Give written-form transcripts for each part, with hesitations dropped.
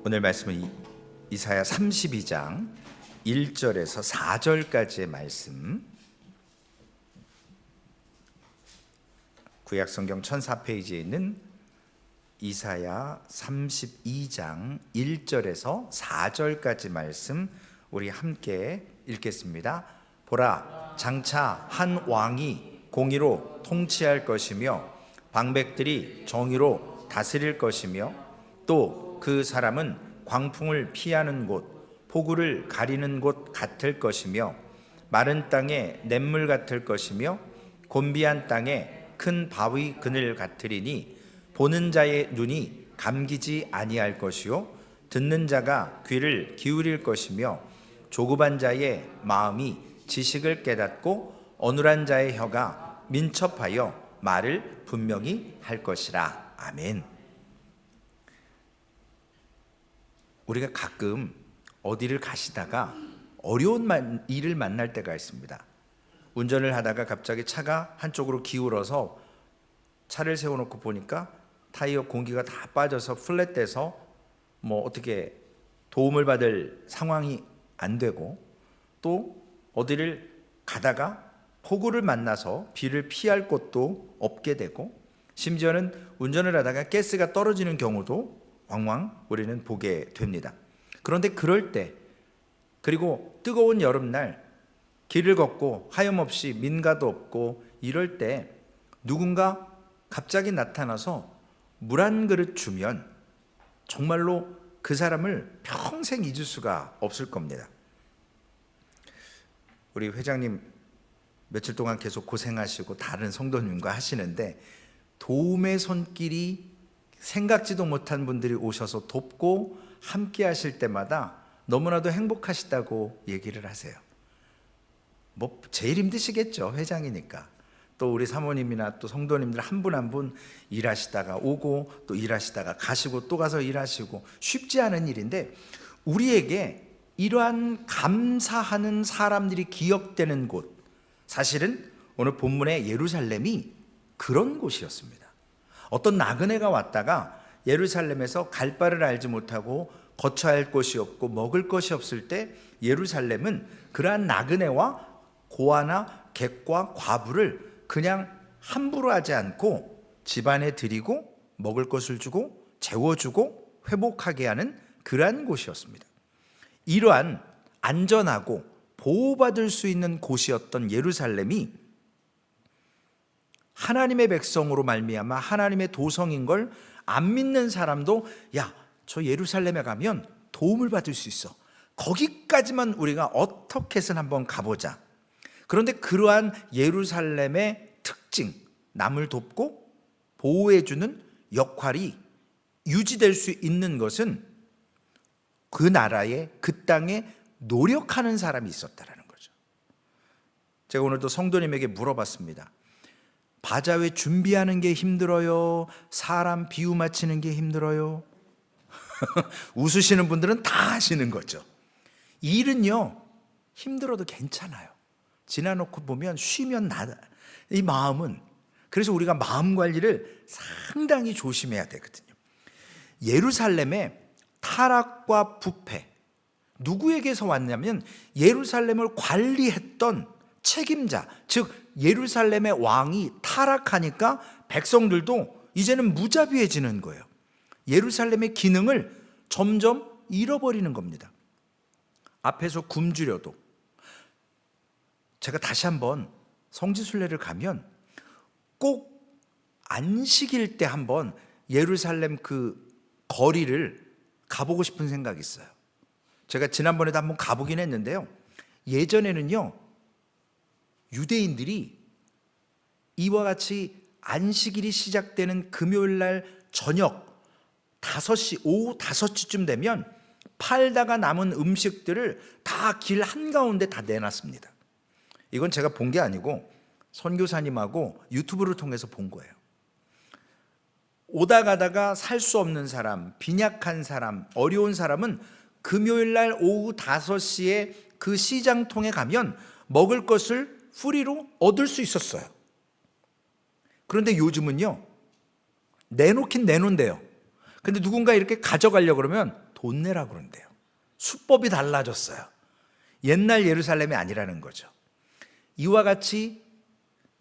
오늘 말씀은 이사야 32장 1절에서 4절까지의 말씀, 구약성경 1004페이지에 있는 이사야 32장 1절에서 4절까지 말씀 우리 함께 읽겠습니다. 보라, 장차 한 왕이 공의로 통치할 것이며 방백들이 정의로 다스릴 것이며 또 그 사람은 광풍을 피하는 곳, 폭우를 가리는 곳 같을 것이며 마른 땅에 냇물 같을 것이며 곤비한 땅에 큰 바위 그늘 같으리니 보는 자의 눈이 감기지 아니할 것이요 듣는 자가 귀를 기울일 것이며 조급한 자의 마음이 지식을 깨닫고 어눌한 자의 혀가 민첩하여 말을 분명히 할 것이라. 아멘. 우리가 가끔 어디를 가시다가 어려운 일을 만날 때가 있습니다. 운전을 하다가 갑자기 차가 한쪽으로 기울어서 차를 세워놓고 보니까 타이어 공기가 다 빠져서 플랫돼서 어떻게 도움을 받을 상황이 안 되고, 또 어디를 가다가 폭우를 만나서 비를 피할 곳도 없게 되고, 심지어는 운전을 하다가 가스가 떨어지는 경우도 왕왕 우리는 보게 됩니다. 그런데 그럴 때, 그리고 뜨거운 여름날 길을 걷고 하염없이 민가도 없고 이럴 때 누군가 갑자기 나타나서 물 한 그릇 주면 정말로 그 사람을 평생 잊을 수가 없을 겁니다. 우리 회장님 며칠 동안 계속 고생하시고 다른 성도님과 하시는데, 도움의 손길이 생각지도 못한 분들이 오셔서 돕고 함께 하실 때마다 너무나도 행복하시다고 얘기를 하세요. 제일 힘드시겠죠, 회장이니까. 또 우리 사모님이나 또 성도님들 한 분 한 분 일하시다가 오고 또 일하시다가 가시고 또 가서 일하시고 쉽지 않은 일인데, 우리에게 이러한 감사하는 사람들이 기억되는 곳, 사실은 오늘 본문의 예루살렘이 그런 곳이었습니다. 어떤 나그네가 왔다가 예루살렘에서 갈 바를 알지 못하고 거처할 할 곳이 없고 먹을 것이 없을 때, 예루살렘은 그러한 나그네와 고아나 객과 과부를 그냥 함부로 하지 않고 집안에 들이고 먹을 것을 주고 재워주고 회복하게 하는 그러한 곳이었습니다. 이러한 안전하고 보호받을 수 있는 곳이었던 예루살렘이 하나님의 백성으로 말미암아 하나님의 도성인 걸 안 믿는 사람도, 야, 저 예루살렘에 가면 도움을 받을 수 있어, 거기까지만 우리가 어떻게 해서 한번 가보자. 그런데 그러한 예루살렘의 특징, 남을 돕고 보호해주는 역할이 유지될 수 있는 것은 그 나라에, 그 땅에 노력하는 사람이 있었다라는 거죠. 제가 오늘도 성도님에게 물어봤습니다. 바자회 준비하는 게 힘들어요? 사람 비유 맞히는 게 힘들어요? 웃으시는 분들은 다 하시는 거죠. 일은요, 힘들어도 괜찮아요. 지나놓고 보면 쉬면 나다. 이 마음은, 그래서 우리가 마음 관리를 상당히 조심해야 되거든요. 예루살렘의 타락과 부패, 누구에게서 왔냐면 예루살렘을 관리했던 책임자, 즉 예루살렘의 왕이 타락하니까 백성들도 이제는 무자비해지는 거예요. 예루살렘의 기능을 점점 잃어버리는 겁니다. 앞에서 굶주려도, 제가 다시 한번 성지순례를 가면 꼭 안식일 때 한번 예루살렘 그 거리를 가보고 싶은 생각이 있어요. 제가 지난번에도 한번 가보긴 했는데요, 예전에는요 유대인들이 이와 같이 안식일이 시작되는 금요일 날 저녁 5시, 오후 5시쯤 되면 팔다가 남은 음식들을 다 길 한가운데 다 내놨습니다. 이건 제가 본 게 아니고 선교사님하고 유튜브를 통해서 본 거예요. 오다 가다가 살 수 없는 사람, 빈약한 사람, 어려운 사람은 금요일 날 오후 5시에 그 시장통에 가면 먹을 것을 프리로 얻을 수 있었어요. 그런데 요즘은요, 내놓긴 내놓는데요, 근데 누군가 이렇게 가져가려고 그러면 돈 내라고 그런대요. 수법이 달라졌어요. 옛날 예루살렘이 아니라는 거죠. 이와 같이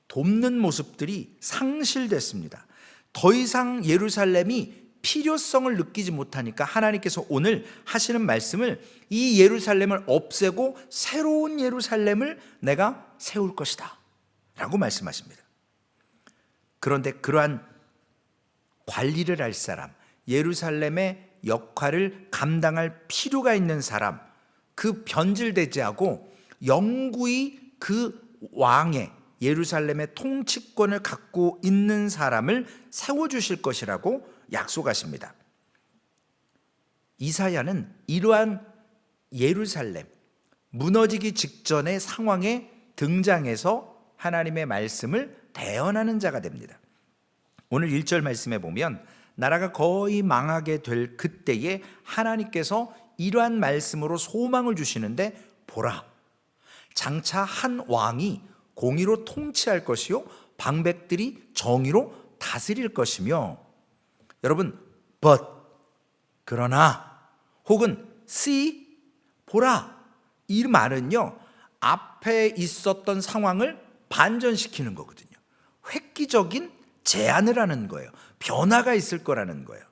돕는 모습들이 상실됐습니다. 더 이상 예루살렘이 필요성을 느끼지 못하니까 하나님께서 오늘 하시는 말씀을 이 예루살렘을 없애고 새로운 예루살렘을 내가 세울 것이다 라고 말씀하십니다. 그런데 그러한 관리를 할 사람, 예루살렘의 역할을 감당할 필요가 있는 사람, 그 변질되지 않고 영구히 그 왕의 예루살렘의 통치권을 갖고 있는 사람을 세워주실 것이라고 약속하십니다. 이사야는 이러한 예루살렘 무너지기 직전의 상황에 등장해서 하나님의 말씀을 대언하는 자가 됩니다. 오늘 1절 말씀에 보면 나라가 거의 망하게 될 그때에 하나님께서 이러한 말씀으로 소망을 주시는데, 보라, 장차 한 왕이 공의로 통치할 것이요 방백들이 정의로 다스릴 것이며, 여러분, but, 그러나, 혹은 see, 보라, 이 말은요 앞에 있었던 상황을 반전시키는 거거든요. 획기적인 제안을 하는 거예요. 변화가 있을 거라는 거예요.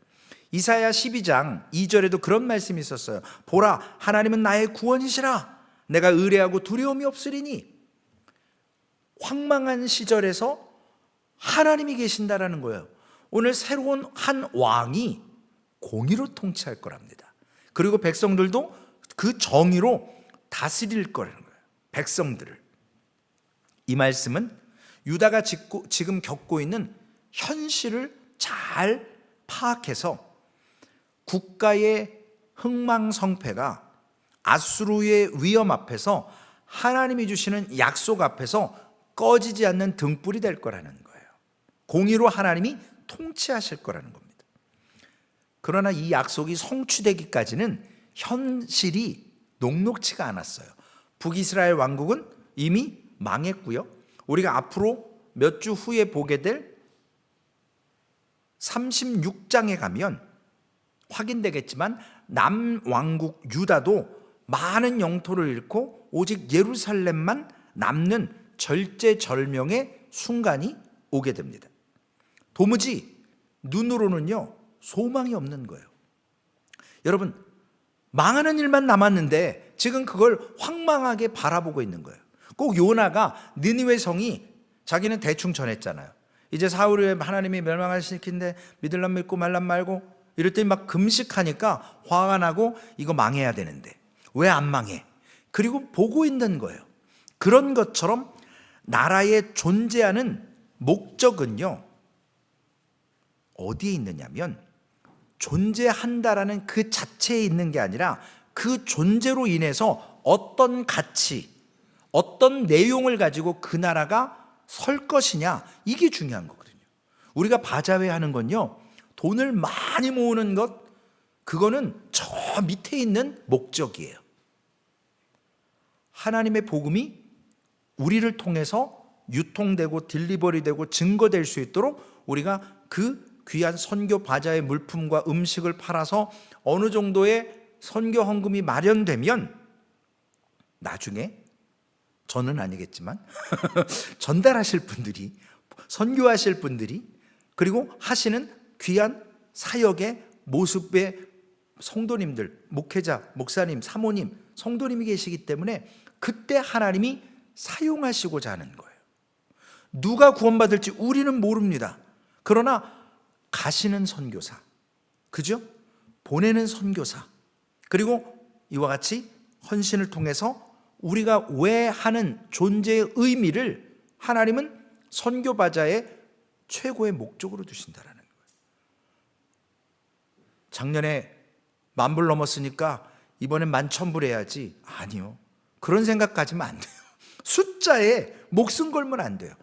이사야 12장 2절에도 그런 말씀이 있었어요. 보라, 하나님은 나의 구원이시라. 내가 의뢰하고 두려움이 없으리니. 황망한 시절에서 하나님이 계신다라는 거예요. 오늘 새로운 한 왕이 공의로 통치할 거랍니다. 그리고 백성들도 그 정의로 다스릴 거라는 거예요. 백성들을. 이 말씀은 유다가 지금 겪고 있는 현실을 잘 파악해서 국가의 흥망성패가 아수르의 위험 앞에서 하나님이 주시는 약속 앞에서 꺼지지 않는 등불이 될 거라는 거예요. 공의로 하나님이 통치하실 거라는 겁니다. 그러나 이 약속이 성취되기까지는 현실이 녹록치가 않았어요. 북이스라엘 왕국은 이미 망했고요. 우리가 앞으로 몇 주 후에 보게 될 36장에 가면 확인되겠지만 남왕국 유다도 많은 영토를 잃고 오직 예루살렘만 남는 절제절명의 순간이 오게 됩니다. 도무지 눈으로는요 소망이 없는 거예요. 여러분, 망하는 일만 남았는데 지금 그걸 황망하게 바라보고 있는 거예요. 꼭 요나가 느니웨 성이, 자기는 대충 전했잖아요. 이제 사흘 후에 하나님이 멸망하시는데 믿을람 믿고 말람 말고, 이럴 때 막 금식하니까 화가 나고 이거 망해야 되는데 왜 안 망해? 그리고 보고 있는 거예요. 그런 것처럼 나라의 존재하는 목적은요 어디에 있느냐면, 존재한다라는 그 자체에 있는 게 아니라 그 존재로 인해서 어떤 가치, 어떤 내용을 가지고 그 나라가 설 것이냐, 이게 중요한 거거든요. 우리가 바자회 하는 건요 돈을 많이 모으는 것, 그거는 저 밑에 있는 목적이에요. 하나님의 복음이 우리를 통해서 유통되고 딜리버리되고 증거될 수 있도록 우리가 그 귀한 선교 바자의 물품과 음식을 팔아서 어느 정도의 선교 헌금이 마련되면 나중에, 저는 아니겠지만 전달하실 분들이, 선교하실 분들이, 그리고 하시는 귀한 사역의 모습의 성도님들, 목회자, 목사님, 사모님, 성도님이 계시기 때문에 그때 하나님이 사용하시고자 하는 거예요. 누가 구원받을지 우리는 모릅니다. 그러나 가시는 선교사, 그죠? 보내는 선교사, 그리고 이와 같이 헌신을 통해서 우리가 왜 하는 존재의 의미를 하나님은 선교 바자의 최고의 목적으로 두신다라는 거예요. 작년에 10,000불 넘었으니까 이번엔 11,000불 해야지. 아니요. 그런 생각 가지면 안 돼요. 숫자에 목숨 걸면 안 돼요.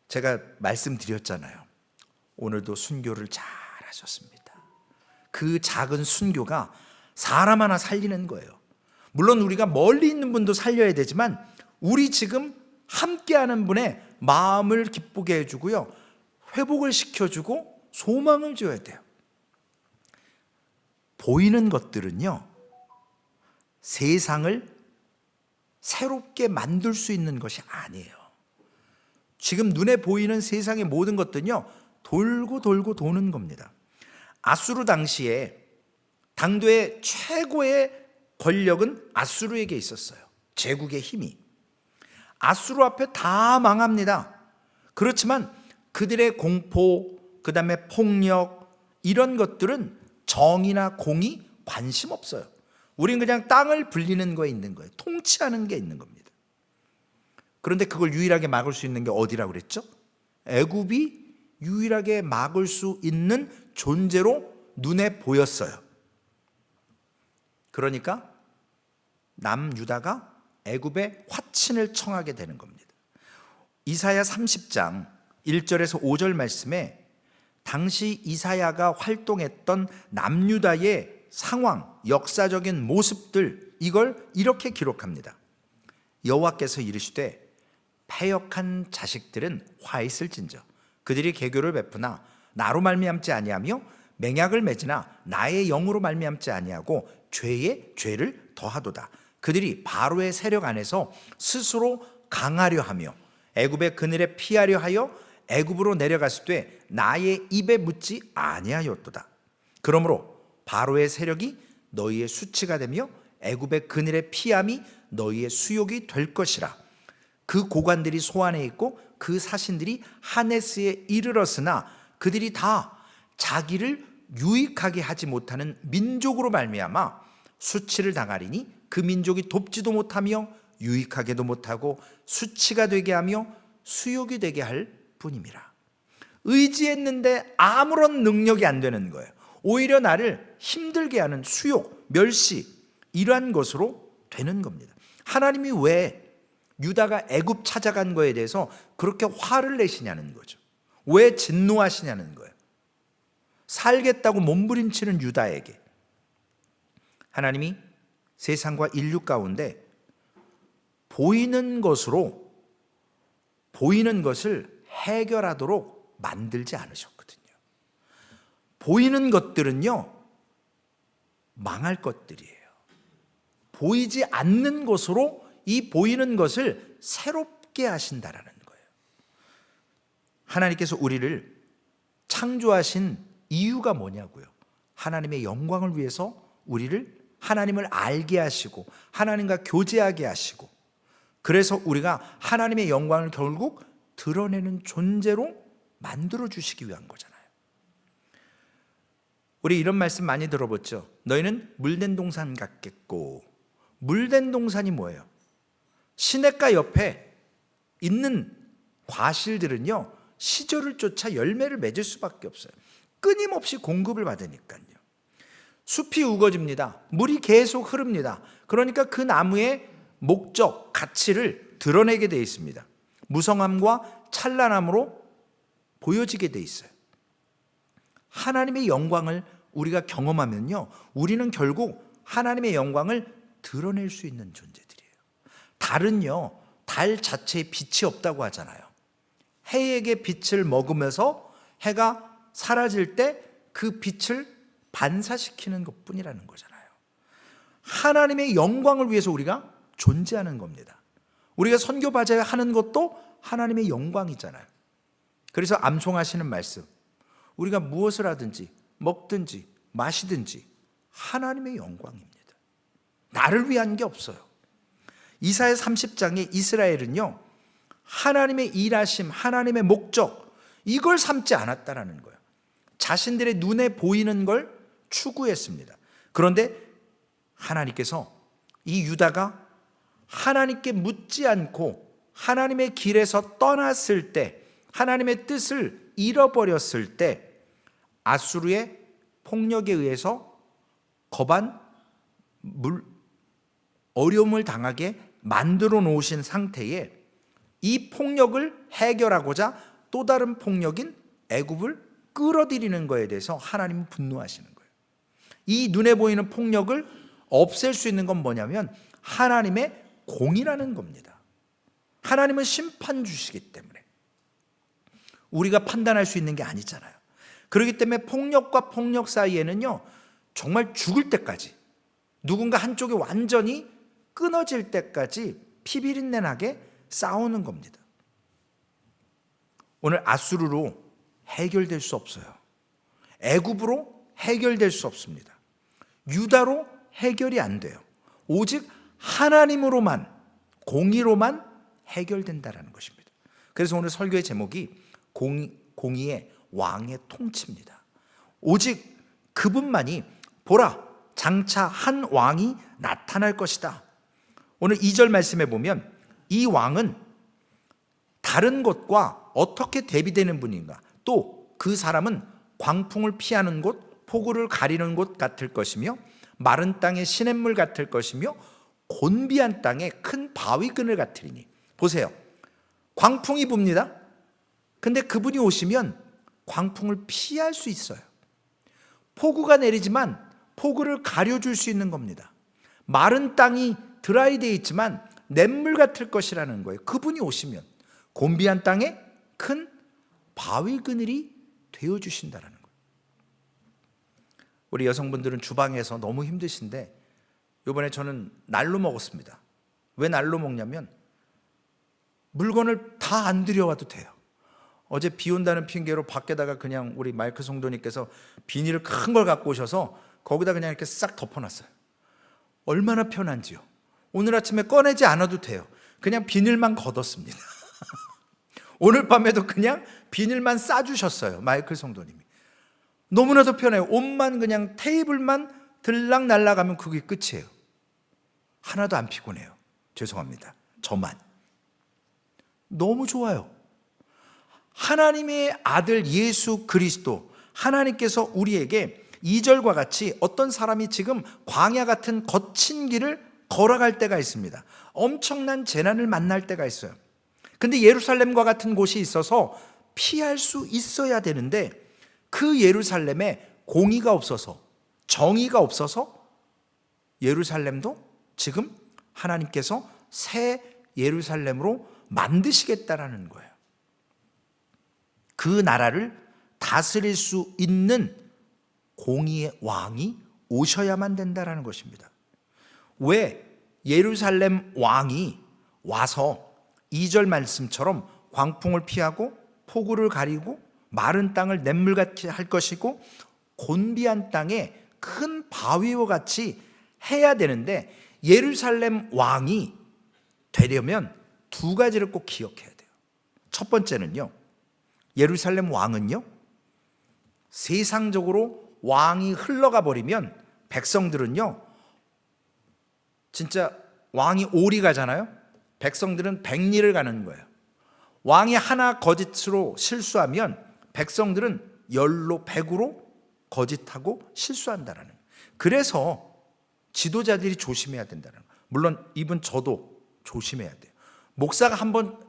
제가 말씀드렸잖아요. 오늘도 순교를 잘 하셨습니다. 그 작은 순교가 사람 하나 살리는 거예요. 물론 우리가 멀리 있는 분도 살려야 되지만 우리 지금 함께하는 분의 마음을 기쁘게 해주고요, 회복을 시켜주고 소망을 줘야 돼요. 보이는 것들은요, 세상을 새롭게 만들 수 있는 것이 아니에요. 지금 눈에 보이는 세상의 모든 것들은요, 돌고 돌고 도는 겁니다. 아수르 당시에 당도의 최고의 권력은 아수르에게 있었어요. 제국의 힘이. 아수르 앞에 다 망합니다. 그렇지만 그들의 공포, 그 다음에 폭력, 이런 것들은 정의나 공의 관심 없어요. 우린 그냥 땅을 불리는 거에 있는 거예요. 통치하는 게 있는 겁니다. 그런데 그걸 유일하게 막을 수 있는 게 어디라고 그랬죠? 애굽이 유일하게 막을 수 있는 존재로 눈에 보였어요. 그러니까 남유다가 애굽의 화친을 청하게 되는 겁니다. 이사야 30장 1절에서 5절 말씀에 당시 이사야가 활동했던 남유다의 상황, 역사적인 모습들, 이걸 이렇게 기록합니다. 여호와께서 이르시되 패역한 자식들은 화 있을진저 그들이 개교를 베푸나 나로 말미암지 아니하며 맹약을 맺으나 나의 영으로 말미암지 아니하고 죄에 죄를 더하도다. 그들이 바로의 세력 안에서 스스로 강하려 하며 애굽의 그늘에 피하려 하여 애굽으로 내려갔을 때 나의 입에 묻지 아니하였도다. 그러므로 바로의 세력이 너희의 수치가 되며 애굽의 그늘에 피함이 너희의 수욕이 될 것이라. 그 고관들이 소안에 있고 그 사신들이 하네스에 이르렀으나 그들이 다 자기를 유익하게 하지 못하는 민족으로 말미암아 수치를 당하리니 그 민족이 돕지도 못하며 유익하게도 못하고 수치가 되게 하며 수욕이 되게 할 뿐임이라. 의지했는데 아무런 능력이 안 되는 거예요. 오히려 나를 힘들게 하는 수욕, 멸시, 이러한 것으로 되는 겁니다. 하나님이 왜 유다가 애굽 찾아간 거에 대해서 그렇게 화를 내시냐는 거죠. 왜 진노하시냐는 거예요. 살겠다고 몸부림치는 유다에게 하나님이 세상과 인류 가운데 보이는 것으로 보이는 것을 해결하도록 만들지 않으셨거든요. 보이는 것들은요, 망할 것들이에요. 보이지 않는 것으로 이 보이는 것을 새롭게 하신다라는 거예요. 하나님께서 우리를 창조하신 이유가 뭐냐고요? 하나님의 영광을 위해서 우리를 하나님을 알게 하시고 하나님과 교제하게 하시고, 그래서 우리가 하나님의 영광을 결국 드러내는 존재로 만들어 주시기 위한 거잖아요. 우리 이런 말씀 많이 들어봤죠. 너희는 물된 동산 같겠고. 물된 동산이 뭐예요? 시냇가 옆에 있는 과실들은요, 시절을 쫓아 열매를 맺을 수밖에 없어요. 끊임없이 공급을 받으니까요. 숲이 우거집니다. 물이 계속 흐릅니다. 그러니까 그 나무의 목적, 가치를 드러내게 되어 있습니다. 무성함과 찬란함으로 보여지게 되어 있어요. 하나님의 영광을 우리가 경험하면요, 우리는 결국 하나님의 영광을 드러낼 수 있는 존재들이에요. 달은요, 달 자체에 빛이 없다고 하잖아요. 해에게 빛을 먹으면서 해가 사라질 때 그 빛을 반사시키는 것뿐이라는 거잖아요. 하나님의 영광을 위해서 우리가 존재하는 겁니다. 우리가 선교 바자회 하는 것도 하나님의 영광이잖아요. 그래서 암송하시는 말씀, 우리가 무엇을 하든지 먹든지 마시든지 하나님의 영광입니다. 나를 위한 게 없어요. 이사야 30장에 이스라엘은요, 하나님의 일하심, 하나님의 목적, 이걸 삼지 않았다라는 거예요. 자신들의 눈에 보이는 걸 추구했습니다. 그런데 하나님께서 이 유다가 하나님께 묻지 않고 하나님의 길에서 떠났을 때, 하나님의 뜻을 잃어버렸을 때 아수르의 폭력에 의해서 거반 어려움을 당하게 만들어 놓으신 상태에 이 폭력을 해결하고자 또 다른 폭력인 애굽을 끌어들이는 것에 대해서 하나님은 분노하시는 거예요. 이 눈에 보이는 폭력을 없앨 수 있는 건 뭐냐면 하나님의 공이라는 겁니다. 하나님은 심판 주시기 때문에 우리가 판단할 수 있는 게 아니잖아요. 그렇기 때문에 폭력과 폭력 사이에는요, 정말 죽을 때까지, 누군가 한쪽이 완전히 끊어질 때까지 피비린내 나게 싸우는 겁니다. 오늘 아수르로 해결될 수 없어요. 애굽으로 해결될 수 없습니다. 유다로 해결이 안 돼요. 오직 하나님으로만, 공의로만 해결된다라는 것입니다. 그래서 오늘 설교의 제목이 공의의 왕의 통치입니다. 오직 그분만이 보라, 장차 한 왕이 나타날 것이다. 오늘 2절 말씀에 보면 이 왕은 다른 것과 어떻게 대비되는 분인가, 또 그 사람은 광풍을 피하는 곳, 폭우를 가리는 곳 같을 것이며 마른 땅의 시냇물 같을 것이며 곤비한 땅에 큰 바위 그늘 같으리니. 보세요, 광풍이 붑니다. 근데 그분이 오시면 광풍을 피할 수 있어요. 폭우가 내리지만 폭우를 가려줄 수 있는 겁니다. 마른 땅이 드라이 되어 있지만 냇물 같을 것이라는 거예요. 그분이 오시면 곤비한 땅에 큰 바위 그늘이 되어주신다라는 거예요. 우리 여성분들은 주방에서 너무 힘드신데 이번에 저는 날로 먹었습니다. 왜 날로 먹냐면 물건을 다 안 들여와도 돼요. 어제 비 온다는 핑계로 밖에다가 그냥 우리 마이크 성도님께서 비닐을 큰 걸 갖고 오셔서 거기다 그냥 이렇게 싹 덮어놨어요. 얼마나 편한지요. 오늘 아침에 꺼내지 않아도 돼요. 그냥 비닐만 걷었습니다. 오늘 밤에도 그냥 비닐만 싸주셨어요. 마이클 성도님이. 너무나도 편해요. 옷만 그냥 테이블만 들락날락 하면 그게 끝이에요. 하나도 안 피곤해요. 죄송합니다. 저만. 너무 좋아요. 하나님의 아들 예수 그리스도, 하나님께서 우리에게 2절과 같이 어떤 사람이 지금 광야 같은 거친 길을 걸어갈 때가 있습니다. 엄청난 재난을 만날 때가 있어요. 근데 예루살렘과 같은 곳이 있어서 피할 수 있어야 되는데 그 예루살렘에 공의가 없어서, 정의가 없어서 예루살렘도 지금 하나님께서 새 예루살렘으로 만드시겠다라는 거예요. 그 나라를 다스릴 수 있는 공의의 왕이 오셔야만 된다라는 것입니다. 왜 예루살렘 왕이 와서 2절 말씀처럼 광풍을 피하고 폭우를 가리고 마른 땅을 냇물같이 할 것이고 곤비한 땅에 큰 바위와 같이 해야 되는데, 예루살렘 왕이 되려면 두 가지를 꼭 기억해야 돼요. 첫 번째는요, 예루살렘 왕은요, 세상적으로 왕이 흘러가 버리면 백성들은요, 진짜 왕이 오리 가잖아요. 백성들은 백리를 가는 거예요. 왕이 하나 거짓으로 실수하면 백성들은 열로 백으로 거짓하고 실수한다라는 거예요. 그래서 지도자들이 조심해야 된다는 거예요. 물론 이분 저도 조심해야 돼요. 목사가 한번,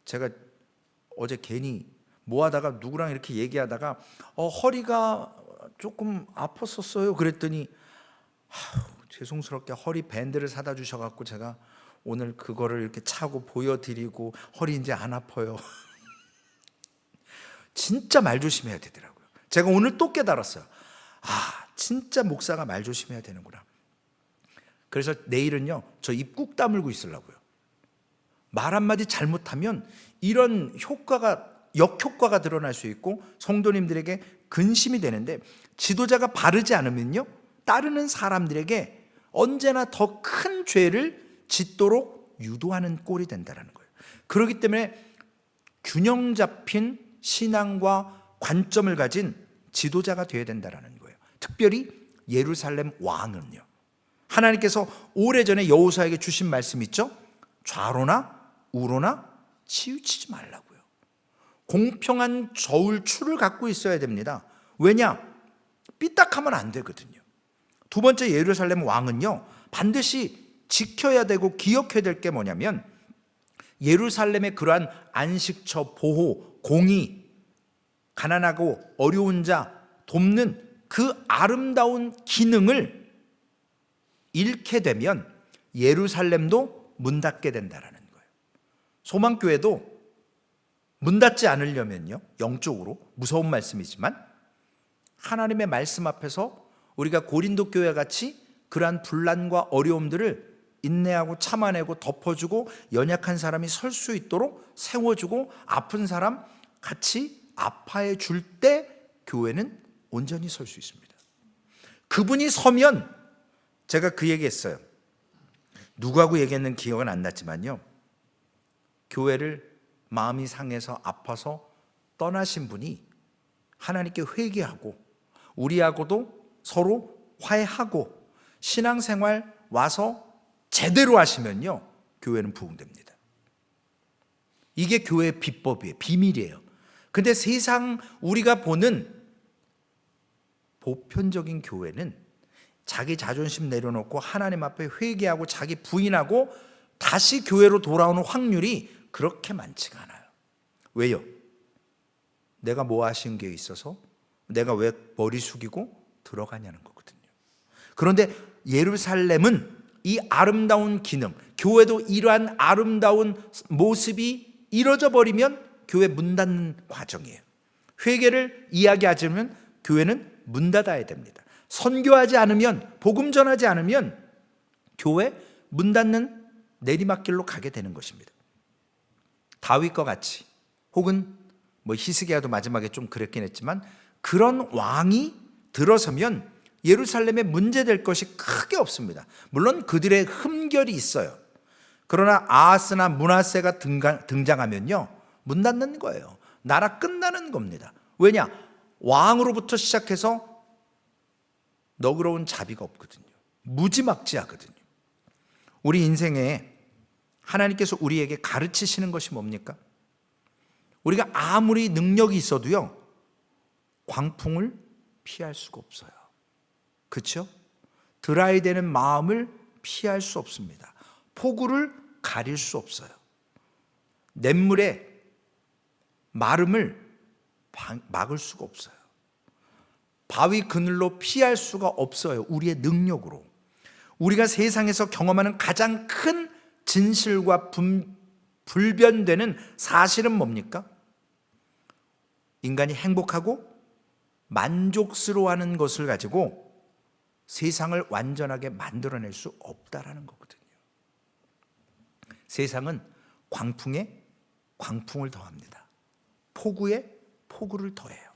제가 어제 괜히 뭐 하다가 누구랑 이렇게 얘기하다가 허리가 조금 아팠었어요. 그랬더니 죄송스럽게 허리 밴드를 사다 주셔갖고 제가 오늘 그거를 이렇게 차고 보여드리고 허리 이제 안 아파요. 진짜 말 조심해야 되더라고요. 제가 오늘 또 깨달았어요. 진짜 목사가 말 조심해야 되는구나. 그래서 내일은요, 저 입 꾹 다물고 있으려고요. 말 한마디 잘못하면 이런 효과가, 역효과가 드러날 수 있고 성도님들에게 근심이 되는데, 지도자가 바르지 않으면요, 따르는 사람들에게 언제나 더 큰 죄를 짓도록 유도하는 꼴이 된다는 거예요. 그렇기 때문에 균형 잡힌 신앙과 관점을 가진 지도자가 되어야 된다는 거예요. 특별히 예루살렘 왕은요, 하나님께서 오래전에 여호수아에게 주신 말씀 있죠? 좌로나 우로나 치우치지 말라고요. 공평한 저울추를 갖고 있어야 됩니다. 왜냐? 삐딱하면 안 되거든요. 두 번째, 예루살렘 왕은요, 반드시 지켜야 되고 기억해야 될 게 뭐냐면, 예루살렘의 그러한 안식처, 보호, 공의, 가난하고 어려운 자 돕는 그 아름다운 기능을 잃게 되면 예루살렘도 문 닫게 된다는 거예요. 소망교회도 문 닫지 않으려면요, 영적으로 무서운 말씀이지만 하나님의 말씀 앞에서 우리가 고린도 교회 같이 그러한 분란과 어려움들을 인내하고 참아내고 덮어주고 연약한 사람이 설 수 있도록 세워주고 아픈 사람 같이 아파해 줄 때 교회는 온전히 설 수 있습니다. 그분이 서면, 제가 그 얘기했어요. 누구하고 얘기했는 기억은 안 났지만요, 교회를 마음이 상해서 아파서 떠나신 분이 하나님께 회개하고 우리하고도 서로 화해하고 신앙생활 와서 제대로 하시면요, 교회는 부흥됩니다. 이게 교회의 비법이에요. 비밀이에요. 근데 세상 우리가 보는 보편적인 교회는 자기 자존심 내려놓고 하나님 앞에 회개하고 자기 부인하고 다시 교회로 돌아오는 확률이 그렇게 많지가 않아요. 왜요? 내가 뭐 하신 게 있어서 내가 왜 머리 숙이고 들어가냐는 거거든요. 그런데 예루살렘은 이 아름다운 기능, 교회도 이러한 아름다운 모습이 이뤄져 버리면 교회 문 닫는 과정이에요. 회개를 이야기하지 않으면 교회는 문 닫아야 됩니다. 선교하지 않으면, 복음 전하지 않으면 교회 문 닫는 내리막길로 가게 되는 것입니다. 다윗과 같이, 혹은 뭐 히스기야도 마지막에 좀 그랬긴 했지만, 그런 왕이 들어서면 예루살렘에 문제될 것이 크게 없습니다. 물론 그들의 흠결이 있어요. 그러나 아하스나 므낫세가 등장하면요, 문 닫는 거예요. 나라 끝나는 겁니다. 왜냐? 왕으로부터 시작해서 너그러운 자비가 없거든요. 무지막지하거든요. 우리 인생에 하나님께서 우리에게 가르치시는 것이 뭡니까? 우리가 아무리 능력이 있어도요, 광풍을 피할 수가 없어요. 그렇죠? 드라이 되는 마음을 피할 수 없습니다. 폭우를 가릴 수 없어요. 냇물의 마름을 막을 수가 없어요. 바위 그늘로 피할 수가 없어요. 우리의 능력으로. 우리가 세상에서 경험하는 가장 큰 진실과 불변되는 사실은 뭡니까? 인간이 행복하고 만족스러워하는 것을 가지고 세상을 완전하게 만들어낼 수 없다라는 거거든요. 세상은 광풍에 광풍을 더합니다. 폭우에 폭우를 더해요.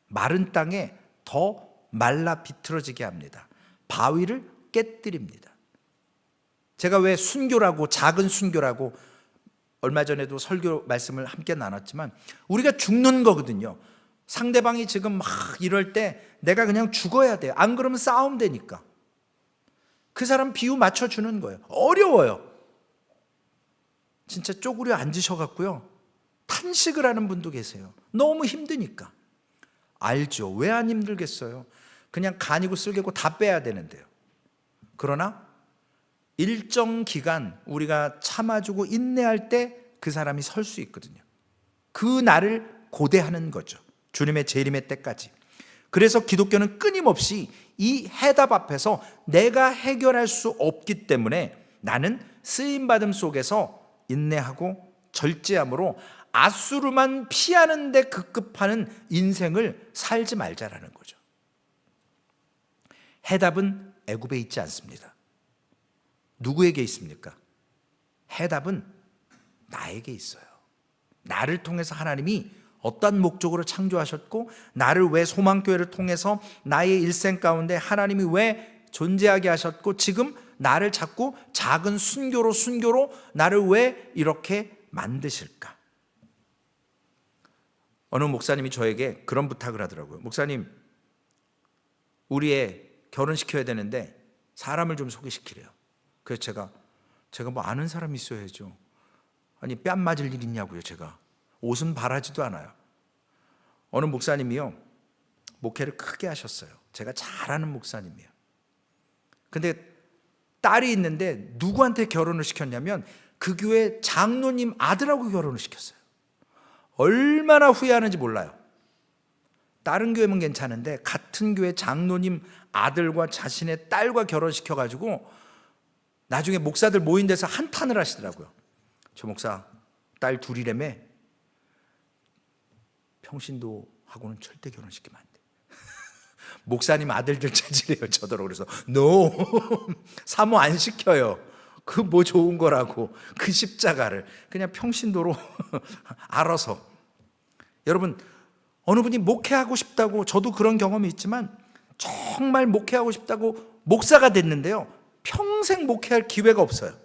마른 땅에 더 말라 비틀어지게 합니다. 바위를 깨뜨립니다. 제가 왜 순교라고, 작은 순교라고 얼마 전에도 설교 말씀을 함께 나눴지만, 우리가 죽는 거거든요. 상대방이 지금 막 이럴 때 내가 그냥 죽어야 돼요. 안 그러면 싸움 되니까. 그 사람 비유 맞춰주는 거예요. 어려워요. 진짜 쪼그려 앉으셔갖고요, 탄식을 하는 분도 계세요. 너무 힘드니까. 알죠. 왜 안 힘들겠어요? 그냥 간이고 쓸개고 다 빼야 되는데요. 그러나 일정 기간 우리가 참아주고 인내할 때 그 사람이 설 수 있거든요. 그 날을 고대하는 거죠. 주님의 재림의 때까지. 그래서 기독교는 끊임없이 이 해답 앞에서 내가 해결할 수 없기 때문에 나는 쓰임받음 속에서 인내하고 절제함으로 아수르만 피하는 데 급급하는 인생을 살지 말자라는 거죠. 해답은 애굽에 있지 않습니다. 누구에게 있습니까? 해답은 나에게 있어요. 나를 통해서 하나님이 어떤 목적으로 창조하셨고, 나를 왜 소망교회를 통해서 나의 일생 가운데 하나님이 왜 존재하게 하셨고, 지금 나를 자꾸 작은 순교로 나를 왜 이렇게 만드실까? 어느 목사님이 저에게 그런 부탁을 하더라고요. 목사님, 우리 애 결혼시켜야 되는데 사람을 좀 소개시키래요. 그래서 제가 뭐 아는 사람 있어야죠. 아니, 뺨 맞을 일 있냐고요. 제가 옷은 바라지도 않아요. 어느 목사님이요, 목회를 크게 하셨어요. 제가 잘 아는 목사님이에요. 근데 딸이 있는데 누구한테 결혼을 시켰냐면 그 교회 장로님 아들하고 결혼을 시켰어요. 얼마나 후회하는지 몰라요. 다른 교회면 괜찮은데 같은 교회 장로님 아들과 자신의 딸과 결혼시켜가지고 나중에 목사들 모인 데서 한탄을 하시더라고요. 저 목사 딸 둘이라며, 평신도하고는 절대 결혼시키면 안 돼. 목사님 아들들 체질이에요. 저더러. 그래서 no 사모 안 시켜요. 그 뭐 좋은 거라고 그 십자가를 그냥 평신도로 알아서. 여러분, 어느 분이 목회하고 싶다고, 저도 그런 경험이 있지만 정말 목회하고 싶다고 목사가 됐는데요, 평생 목회할 기회가 없어요.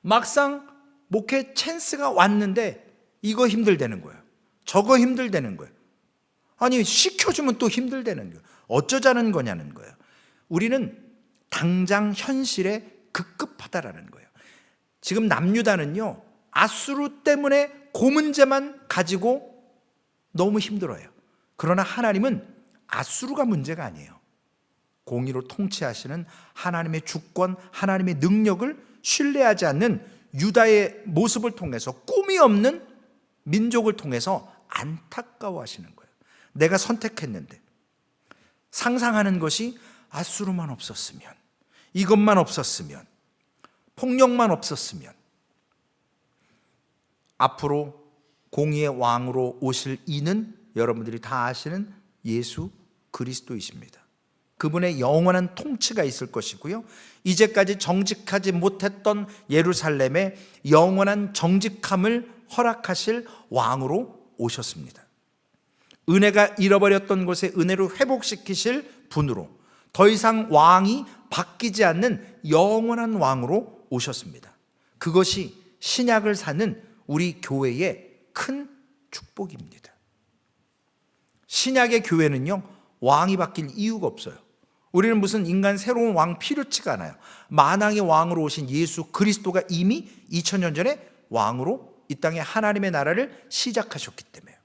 막상 목회 찬스가 왔는데 이거 힘들다는 거예요. 저거 힘들다는 거예요. 아니 시켜주면 또 힘들다는 거예요. 어쩌자는 거냐는 거예요. 우리는 당장 현실에 급급하다라는 거예요. 지금 남유다는요, 아수르 때문에 그 문제만 가지고 너무 힘들어요. 그러나 하나님은 아수르가 문제가 아니에요. 공의로 통치하시는 하나님의 주권, 하나님의 능력을 신뢰하지 않는 유다의 모습을 통해서, 꿈이 없는 민족을 통해서 안타까워하시는 거예요. 내가 선택했는데, 상상하는 것이 아수르만 없었으면, 이것만 없었으면, 폭력만 없었으면. 앞으로 공의의 왕으로 오실 이는 여러분들이 다 아시는 예수 그리스도이십니다. 그분의 영원한 통치가 있을 것이고요, 이제까지 정직하지 못했던 예루살렘에 영원한 정직함을 허락하실 왕으로 오셨습니다. 은혜가 잃어버렸던 곳에 은혜로 회복시키실 분으로, 더 이상 왕이 바뀌지 않는 영원한 왕으로 오셨습니다. 그것이 신약을 사는 우리 교회의 큰 축복입니다. 신약의 교회는요, 왕이 바뀔 이유가 없어요. 우리는 무슨 인간 새로운 왕 필요치가 않아요. 만왕의 왕으로 오신 예수 그리스도가 이미 2000년 전에 왕으로 이 땅에 하나님의 나라를 시작하셨기 때문에요.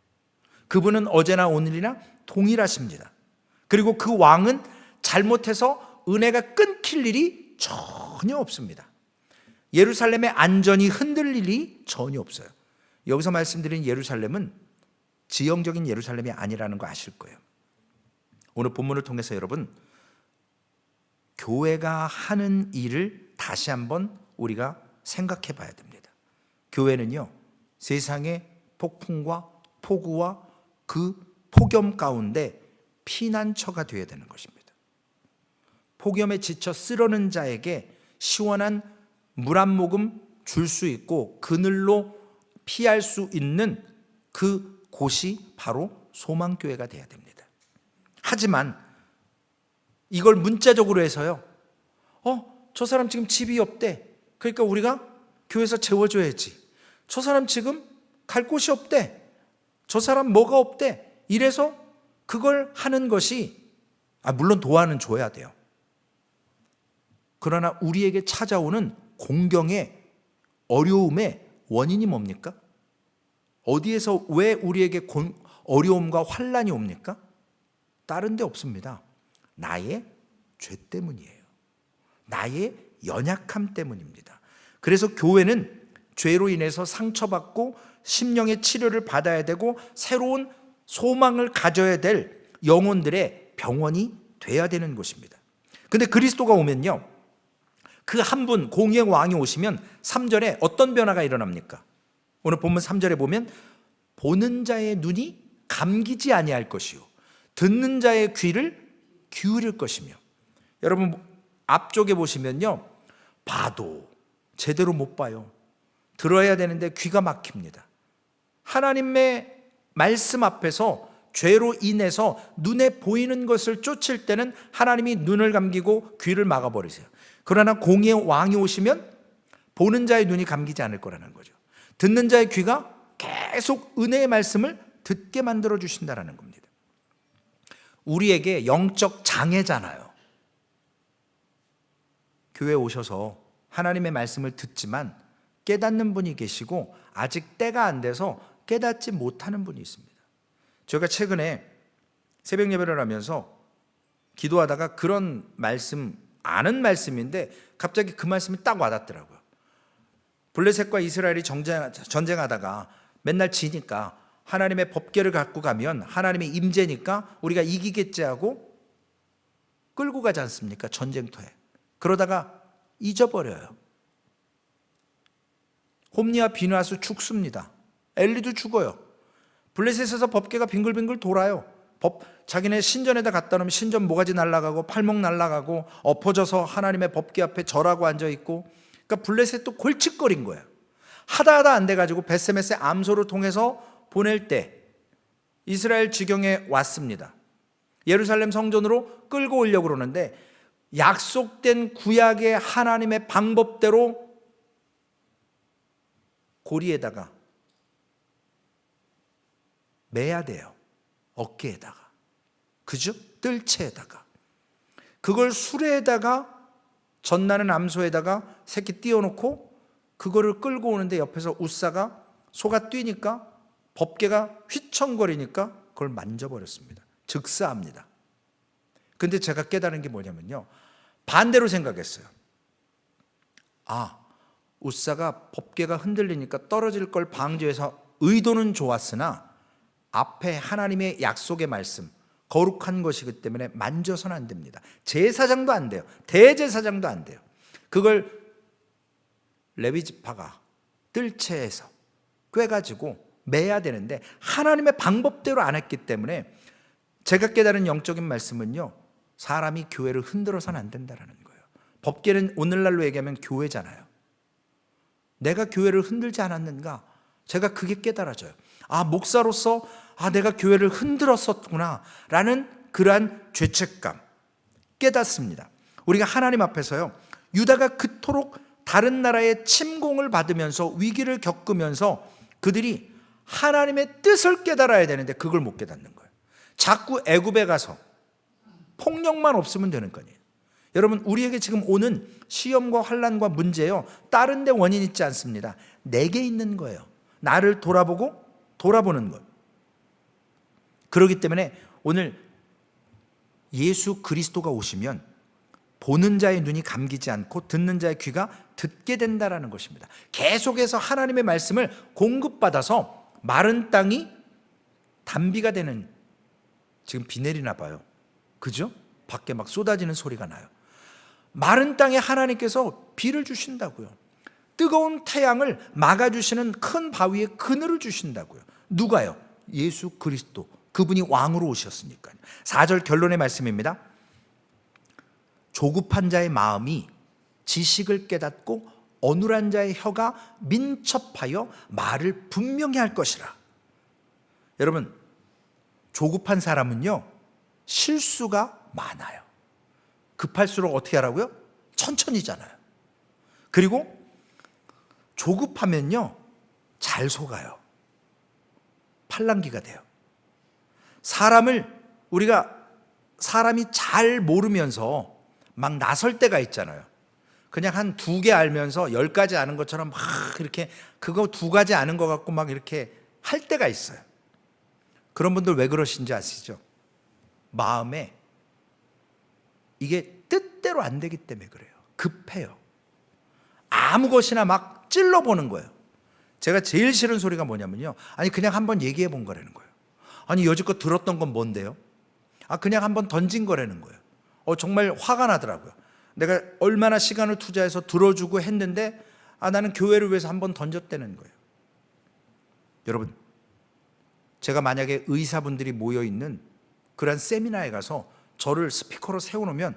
그분은 어제나 오늘이나 동일하십니다. 그리고 그 왕은 잘못해서 은혜가 끊길 일이 전혀 없습니다. 예루살렘의 안전이 흔들릴 일이 전혀 없어요. 여기서 말씀드린 예루살렘은 지형적인 예루살렘이 아니라는 거 아실 거예요. 오늘 본문을 통해서 여러분, 교회가 하는 일을 다시 한번 우리가 생각해 봐야 됩니다. 교회는요, 세상의 폭풍과 폭우와 그 폭염 가운데 피난처가 되어야 되는 것입니다. 폭염에 지쳐 쓰러는 자에게 시원한 물 한 모금 줄 수 있고 그늘로 피할 수 있는 그 곳이 바로 소망교회가 되어야 됩니다. 하지만 이걸 문자적으로 해서요, 저 사람 지금 집이 없대, 그러니까 우리가 교회에서 채워줘야지. 저 사람 지금 갈 곳이 없대, 저 사람 뭐가 없대, 이래서 그걸 하는 것이, 물론 도와는 줘야 돼요. 그러나 우리에게 찾아오는 공경의 어려움의 원인이 뭡니까? 어디에서 왜 우리에게 어려움과 환난이 옵니까? 다른 데 없습니다. 나의 죄 때문이에요. 나의 연약함 때문입니다. 그래서 교회는 죄로 인해서 상처받고 심령의 치료를 받아야 되고 새로운 소망을 가져야 될 영혼들의 병원이 돼야 되는 것입니다. 근데 그리스도가 오면요, 그 한 분, 공의의 왕이 오시면 3절에 어떤 변화가 일어납니까? 오늘 본문 3절에 보면 보는 자의 눈이 감기지 아니할 것이요, 듣는 자의 귀를 기울일 것이며. 여러분 앞쪽에 보시면요, 봐도 제대로 못 봐요. 들어야 되는데 귀가 막힙니다. 하나님의 말씀 앞에서 죄로 인해서 눈에 보이는 것을 쫓을 때는 하나님이 눈을 감기고 귀를 막아버리세요. 그러나 공의의 왕이 오시면 보는 자의 눈이 감기지 않을 거라는 거죠. 듣는 자의 귀가 계속 은혜의 말씀을 듣게 만들어 주신다는 겁니다. 우리에게 영적 장애잖아요. 교회에 오셔서 하나님의 말씀을 듣지만 깨닫는 분이 계시고 아직 때가 안 돼서 깨닫지 못하는 분이 있습니다. 제가 최근에 새벽 예배를 하면서 기도하다가 그런 말씀, 아는 말씀인데 갑자기 그 말씀이 딱 와닿더라고요. 블레셋과 이스라엘이 전쟁하다가 맨날 지니까 하나님의 법궤를 갖고 가면 하나님의 임재니까 우리가 이기겠지 하고 끌고 가지 않습니까? 전쟁터에. 그러다가 잊어버려요. 홈리와 비누아스 죽습니다. 엘리도 죽어요. 블레셋에서 법궤가 빙글빙글 돌아요. 자기네 신전에다 갖다 놓으면 신전 모가지 날아가고 팔목 날아가고 엎어져서 하나님의 법궤 앞에 절하고 앉아있고, 그러니까 블레셋도 골칫거린 거예요. 하다 안 돼가지고 벳세메스의 암소를 통해서 보낼 때 이스라엘 지경에 왔습니다. 예루살렘 성전으로 끌고 오려고 그러는데 약속된 구약의 하나님의 방법대로 고리에다가 매야 돼요. 어깨에다가, 그죠? 뜰채에다가. 그걸 수레에다가, 젖나는 암소에다가 새끼 띄워놓고 그거를 끌고 오는데 옆에서 웃사가 소가 뛰니까 법궤가 휘청거리니까 그걸 만져버렸습니다. 즉사합니다. 근데 제가 깨달은 게 뭐냐면요, 반대로 생각했어요. 웃사가 법궤가 흔들리니까 떨어질 걸 방지해서 의도는 좋았으나 앞에 하나님의 약속의 말씀, 거룩한 것이기 때문에 만져서는 안 됩니다. 제사장도 안 돼요. 대제사장도 안 돼요. 그걸 레위지파가 뜰채에서 꿰가지고 매야 되는데 하나님의 방법대로 안 했기 때문에 제가 깨달은 영적인 말씀은요, 사람이 교회를 흔들어서는 안 된다는 거예요. 법궤는 오늘날로 얘기하면 교회잖아요. 내가 교회를 흔들지 않았는가? 제가 그게 깨달아져요. 목사로서 내가 교회를 흔들었었구나 라는 그러한 죄책감 깨닫습니다. 우리가 하나님 앞에서요, 유다가 그토록 다른 나라의 침공을 받으면서 위기를 겪으면서 그들이 하나님의 뜻을 깨달아야 되는데 그걸 못 깨닫는 거예요. 자꾸 애굽에 가서 폭력만 없으면 되는 거예요. 여러분, 우리에게 지금 오는 시험과 환난과 문제요, 다른 데 원인 있지 않습니다. 내게 있는 거예요. 나를 돌아보는 것. 그렇기 때문에 오늘 예수 그리스도가 오시면 보는 자의 눈이 감기지 않고 듣는 자의 귀가 듣게 된다라는 것입니다. 계속해서 하나님의 말씀을 공급받아서 마른 땅이 단비가 되는, 지금 비 내리나 봐요. 그죠? 밖에 막 쏟아지는 소리가 나요. 마른 땅에 하나님께서 비를 주신다고요. 뜨거운 태양을 막아주시는 큰 바위에 그늘을 주신다고요. 누가요? 예수 그리스도. 그분이 왕으로 오셨으니까요. 4절 결론의 말씀입니다. 조급한 자의 마음이 지식을 깨닫고 어눌한 자의 혀가 민첩하여 말을 분명히 할 것이라. 여러분, 조급한 사람은요, 실수가 많아요. 급할수록 어떻게 하라고요? 천천히잖아요. 그리고 조급하면요, 잘 속아요. 팔랑귀가 돼요. 사람이 잘 모르면서 막 나설 때가 있잖아요. 그냥 한 2개 알면서 10가지 아는 것처럼 막 이렇게 그거 2가지 아는 것 같고 막 이렇게 할 때가 있어요. 그런 분들 왜 그러신지 아시죠? 마음에 이게 뜻대로 안 되기 때문에 그래요. 급해요. 아무 것이나 막 찔러보는 거예요. 제가 제일 싫은 소리가 뭐냐면요, 그냥 한번 얘기해 본 거라는 거예요. 여지껏 들었던 건 뭔데요? 그냥 한번 던진 거라는 거예요. 정말 화가 나더라고요. 내가 얼마나 시간을 투자해서 들어주고 했는데 나는 교회를 위해서 한번 던졌다는 거예요. 여러분, 제가 만약에 의사분들이 모여있는 그런 세미나에 가서 저를 스피커로 세워놓으면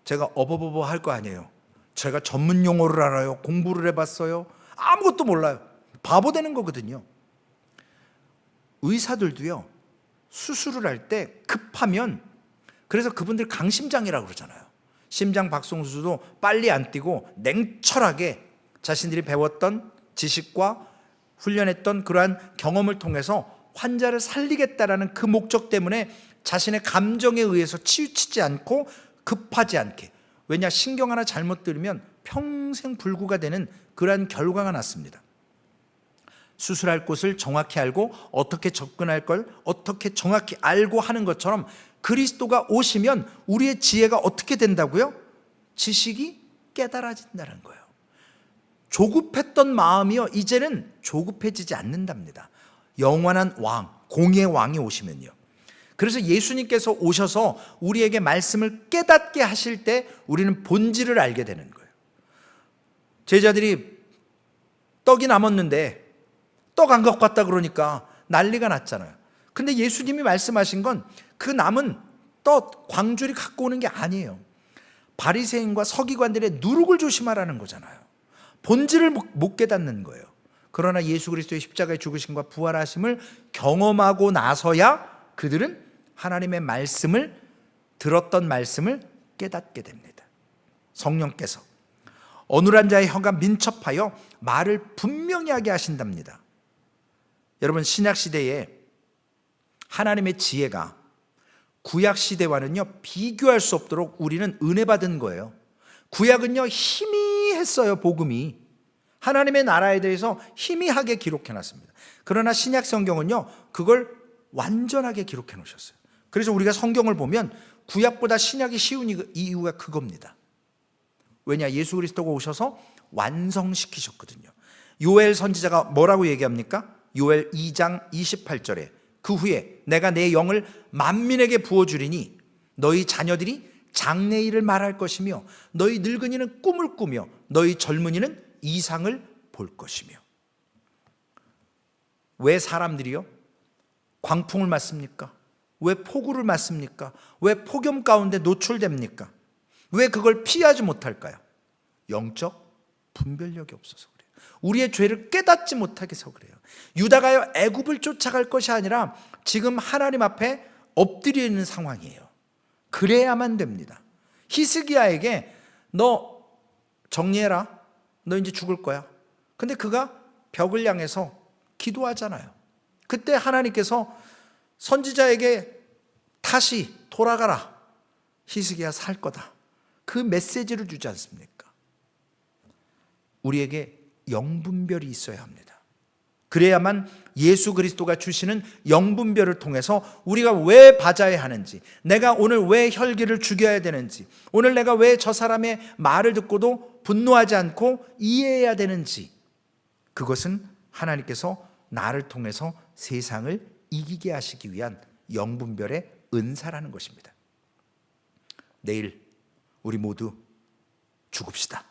제가 어버버버 할 거 아니에요. 제가 전문 용어를 알아요. 공부를 해봤어요. 아무것도 몰라요. 바보 되는 거거든요. 의사들도요, 수술을 할 때 급하면, 그래서 그분들 강심장이라고 그러잖아요. 심장 박송수도 빨리 안 뛰고 냉철하게 자신들이 배웠던 지식과 훈련했던 그러한 경험을 통해서 환자를 살리겠다라는 그 목적 때문에 자신의 감정에 의해서 치우치지 않고 급하지 않게. 왜냐, 신경 하나 잘못 들으면 평생 불구가 되는 그러한 결과가 났습니다. 수술할 곳을 정확히 알고 어떻게 접근할 걸 어떻게 정확히 알고 하는 것처럼 그리스도가 오시면 우리의 지혜가 어떻게 된다고요? 지식이 깨달아진다는 거예요. 조급했던 마음이요, 이제는 조급해지지 않는답니다. 영원한 왕, 공의 왕이 오시면요. 그래서 예수님께서 오셔서 우리에게 말씀을 깨닫게 하실 때 우리는 본질을 알게 되는 거예요. 제자들이 떡이 남았는데 떡 안 갖고 왔다 그러니까 난리가 났잖아요. 근데 예수님이 말씀하신 건 그 남은 떡, 광주리 갖고 오는 게 아니에요. 바리새인과 서기관들의 누룩을 조심하라는 거잖아요. 본질을 못 깨닫는 거예요. 그러나 예수 그리스도의 십자가의 죽으심과 부활하심을 경험하고 나서야 그들은 하나님의 말씀을, 들었던 말씀을 깨닫게 됩니다. 성령께서 어눌한 자의 혀가 민첩하여 말을 분명히 하게 하신답니다. 여러분, 신약시대에 하나님의 지혜가 구약시대와는요 비교할 수 없도록 우리는 은혜 받은 거예요. 구약은요 희미했어요. 복음이 하나님의 나라에 대해서 희미하게 기록해 놨습니다. 그러나 신약 성경은요 그걸 완전하게 기록해 놓으셨어요. 그래서 우리가 성경을 보면 구약보다 신약이 쉬운 이유가 그겁니다. 왜냐? 예수 그리스도가 오셔서 완성시키셨거든요. 요엘 선지자가 뭐라고 얘기합니까? 요엘 2장 28절에 그 후에 내가 내 영을 만민에게 부어주리니 너희 자녀들이 장래일을 말할 것이며 너희 늙은이는 꿈을 꾸며 너희 젊은이는 이상을 볼 것이며. 왜 사람들이요 광풍을 맞습니까? 왜 폭우를 맞습니까? 왜 폭염 가운데 노출됩니까? 왜 그걸 피하지 못할까요? 영적 분별력이 없어서 그래요. 우리의 죄를 깨닫지 못하게서 그래요. 유다가요 애굽을 쫓아갈 것이 아니라 지금 하나님 앞에 엎드려 있는 상황이에요. 그래야만 됩니다. 히스기야에게 너 정리해라, 너 이제 죽을 거야. 근데 그가 벽을 향해서 기도하잖아요. 그때 하나님께서 선지자에게 다시 돌아가라, 히스기야 살 거다, 그 메시지를 주지 않습니까? 우리에게 영분별이 있어야 합니다. 그래야만 예수 그리스도가 주시는 영분별을 통해서 우리가 왜 받아야 하는지, 내가 오늘 왜 혈기를 죽여야 되는지, 오늘 내가 왜 저 사람의 말을 듣고도 분노하지 않고 이해해야 되는지, 그것은 하나님께서 나를 통해서 세상을 이기게 하시기 위한 영분별의 은사라는 것입니다. 내일 우리 모두 죽읍시다.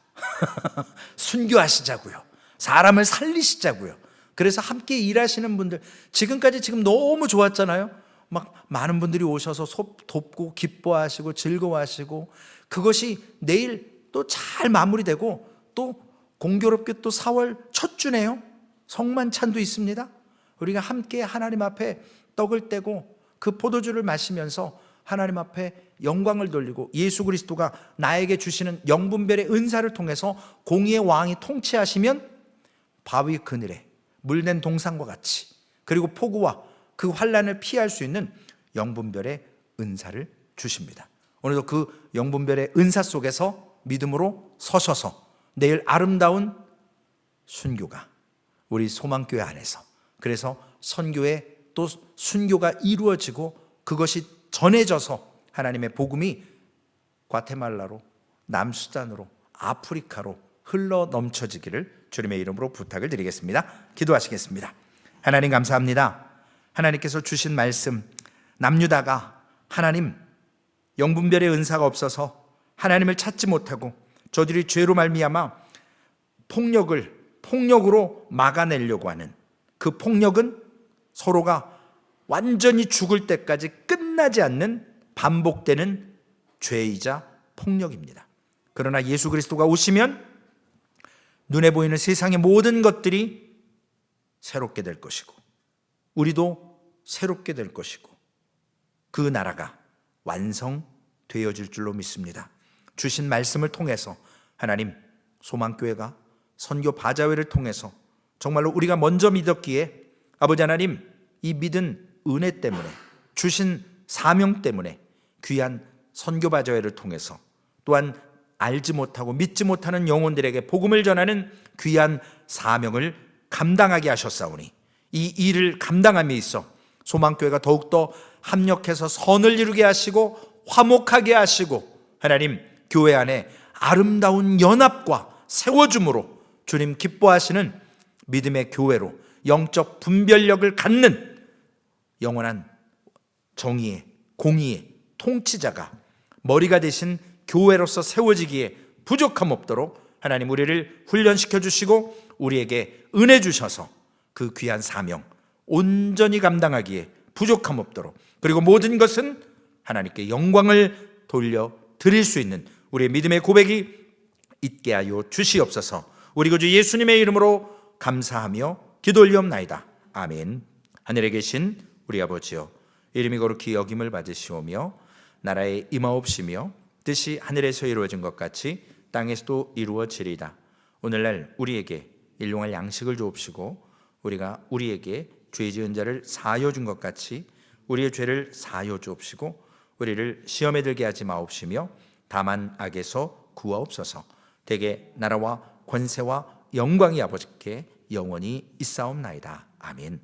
순교하시자고요. 사람을 살리시자고요. 그래서 함께 일하시는 분들, 지금까지 너무 좋았잖아요. 막 많은 분들이 오셔서 돕고 기뻐하시고 즐거워하시고, 그것이 내일 또 잘 마무리되고 또 공교롭게 또 4월 첫 주네요. 성만찬도 있습니다. 우리가 함께 하나님 앞에 떡을 떼고 그 포도주를 마시면서 하나님 앞에 영광을 돌리고 예수 그리스도가 나에게 주시는 영분별의 은사를 통해서 공의의 왕이 통치하시면 바위 그늘에 물낸 동산과 같이, 그리고 폭우와 그 환난을 피할 수 있는 영분별의 은사를 주십니다. 오늘도 그 영분별의 은사 속에서 믿음으로 서셔서 내일 아름다운 순교가 우리 소망교회 안에서, 그래서 선교에 또 순교가 이루어지고 그것이 전해져서 하나님의 복음이 과테말라로, 남수단으로, 아프리카로 흘러 넘쳐지기를 주님의 이름으로 부탁을 드리겠습니다. 기도하시겠습니다. 하나님 감사합니다. 하나님께서 주신 말씀, 남유다가 하나님 영분별의 은사가 없어서 하나님을 찾지 못하고 저들이 죄로 말미암아 폭력으로 막아내려고 하는 그 폭력은 서로가 완전히 죽을 때까지 끝나지 않는 반복되는 죄이자 폭력입니다. 그러나 예수 그리스도가 오시면 눈에 보이는 세상의 모든 것들이 새롭게 될 것이고 우리도 새롭게 될 것이고 그 나라가 완성되어질 줄로 믿습니다. 주신 말씀을 통해서 하나님, 소망교회가 선교 바자회를 통해서 정말로 우리가 먼저 믿었기에 아버지 하나님, 이 믿은 은혜 때문에, 주신 사명 때문에 귀한 선교 바자회를 통해서 또한 알지 못하고 믿지 못하는 영혼들에게 복음을 전하는 귀한 사명을 감당하게 하셨사오니 이 일을 감당함에 있어 소망교회가 더욱더 합력해서 선을 이루게 하시고 화목하게 하시고 하나님, 교회 안에 아름다운 연합과 세워줌으로 주님 기뻐하시는 믿음의 교회로 영적 분별력을 갖는 영원한 정의의, 공의의 통치자가 머리가 되신 교회로서 세워지기에 부족함 없도록 하나님 우리를 훈련시켜 주시고 우리에게 은혜 주셔서 그 귀한 사명 온전히 감당하기에 부족함 없도록, 그리고 모든 것은 하나님께 영광을 돌려 드릴 수 있는 우리의 믿음의 고백이 있게 하여 주시옵소서. 우리 구주 예수님의 이름으로 감사하며 기도 올리옵나이다. 아멘. 하늘에 계신 우리 아버지여, 이름이 거룩히 여김을 받으시오며 나라에 임하옵시며 뜻이 하늘에서 이루어진 것 같이 땅에서도 이루어지리이다. 오늘날 우리에게 일용할 양식을 주옵시고 우리가 우리에게 죄 지은 자를 사하여 준 것 같이 우리의 죄를 사하여 주옵시고 우리를 시험에 들게 하지 마옵시며 다만 악에서 구하옵소서. 대개 나라와 권세와 영광이 아버지께 영원히 있사옵나이다. 아멘.